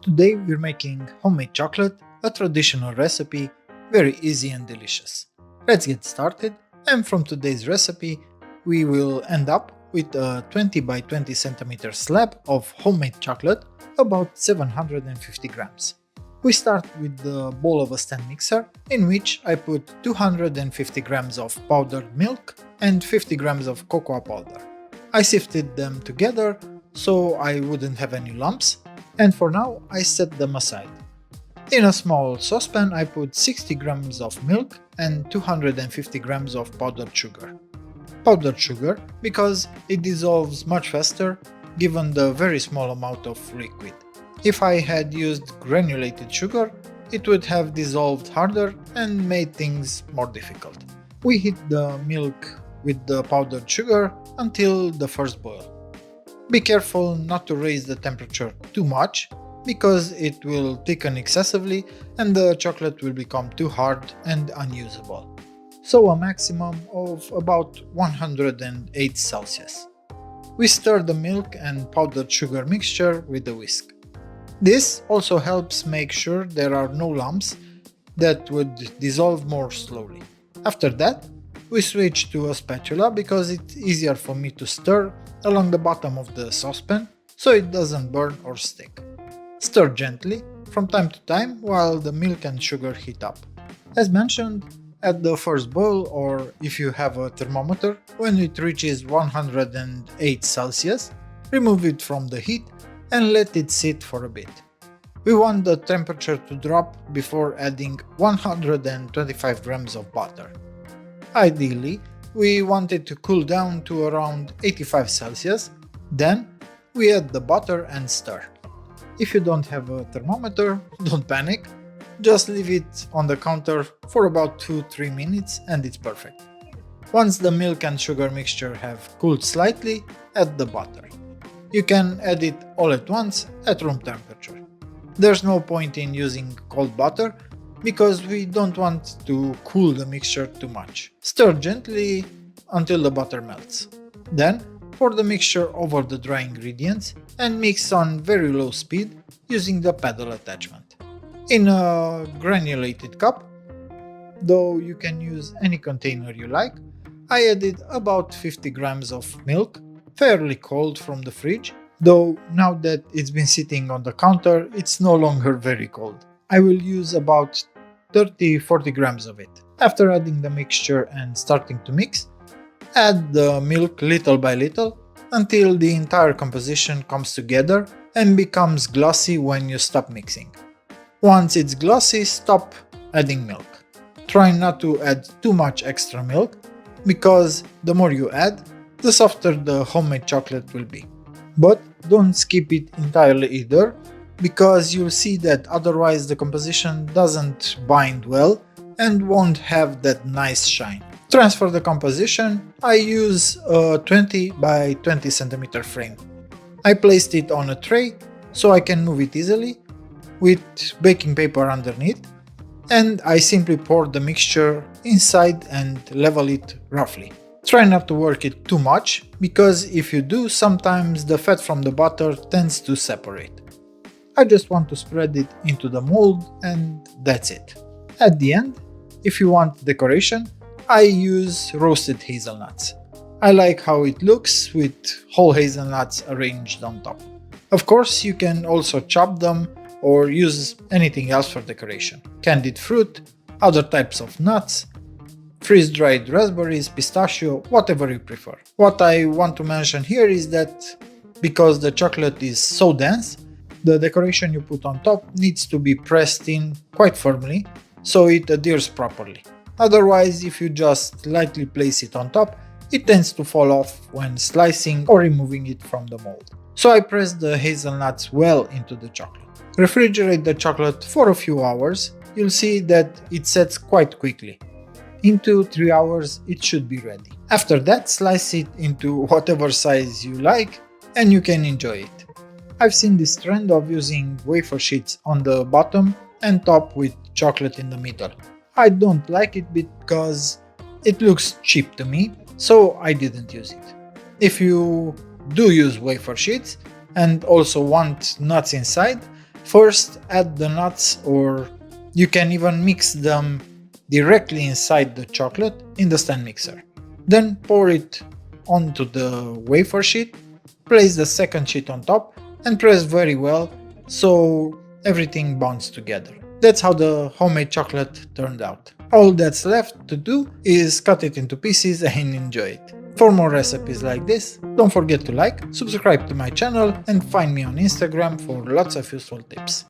Today we're making homemade chocolate, a traditional recipe, very easy and delicious. Let's get started, and from today's recipe we will end up with a 20 by 20 centimeter slab of homemade chocolate, about 750 grams. We start with the bowl of a stand mixer, in which I put 250 grams of powdered milk and 50 grams of cocoa powder. I sifted them together so I wouldn't have any lumps, and for now I set them aside. In a small saucepan I put 60 grams of milk and 250 grams of powdered sugar. Powdered sugar because it dissolves much faster given the very small amount of liquid. If I had used granulated sugar, it would have dissolved harder and made things more difficult. We heat the milk with the powdered sugar until the first boil. Be careful not to raise the temperature too much, because it will thicken excessively and the chocolate will become too hard and unusable. So a maximum of about 108 Celsius. We stir the milk and powdered sugar mixture with a whisk. This also helps make sure there are no lumps that would dissolve more slowly. After that, we switch to a spatula because it's easier for me to stir along the bottom of the saucepan so it doesn't burn or stick. Stir gently from time to time while the milk and sugar heat up. As mentioned, at the first boil, or if you have a thermometer, when it reaches 108 Celsius, remove it from the heat and let it sit for a bit. We want the temperature to drop before adding 125 grams of butter. Ideally, we want it to cool down to around 85 Celsius, then we add the butter and stir. If you don't have a thermometer, don't panic, just leave it on the counter for about 2-3 minutes and it's perfect. Once the milk and sugar mixture have cooled slightly, add the butter. You can add it all at once at room temperature. There's no point in using cold butter because we don't want to cool the mixture too much. Stir gently until the butter melts. Then pour the mixture over the dry ingredients and mix on very low speed using the paddle attachment. In a granulated cup, though you can use any container you like, I added about 50 grams of milk, fairly cold from the fridge, though now that it's been sitting on the counter, it's no longer very cold. I will use about 30-40 grams of it. After adding the mixture and starting to mix, add the milk little by little until the entire composition comes together and becomes glossy when you stop mixing. Once it's glossy, stop adding milk. Try not to add too much extra milk, because the more you add, the softer the homemade chocolate will be. But don't skip it entirely either, because you'll see that otherwise the composition doesn't bind well and won't have that nice shine. Transfer the composition. I use a 20 by 20 centimeter frame. I placed it on a tray so I can move it easily, with baking paper underneath, and I simply pour the mixture inside and level it roughly. Try not to work it too much, because if you do, sometimes the fat from the butter tends to separate. I just want to spread it into the mold and that's it. At the end, if you want decoration, I use roasted hazelnuts. I like how it looks with whole hazelnuts arranged on top. Of course, you can also chop them or use anything else for decoration. Candied fruit, other types of nuts, freeze-dried raspberries, pistachio, whatever you prefer. What I want to mention here is that because the chocolate is so dense, the decoration you put on top needs to be pressed in quite firmly so it adheres properly. Otherwise, if you just lightly place it on top, it tends to fall off when slicing or removing it from the mold. So I press the hazelnuts well into the chocolate. Refrigerate the chocolate for a few hours. You'll see that it sets quite quickly. In 2-3 hours it should be ready. After that, slice it into whatever size you like and you can enjoy it. I've seen this trend of using wafer sheets on the bottom and top with chocolate in the middle. I don't like it because it looks cheap to me, so I didn't use it. If you do use wafer sheets and also want nuts inside, First, add the nuts, or you can even mix them directly inside the chocolate in the stand mixer. Then pour it onto the wafer sheet, place the second sheet on top, and press very well so everything bonds together. That's how the homemade chocolate turned out. All that's left to do is cut it into pieces and enjoy it. For more recipes like this, don't forget to like, subscribe to my channel, and find me on Instagram for lots of useful tips.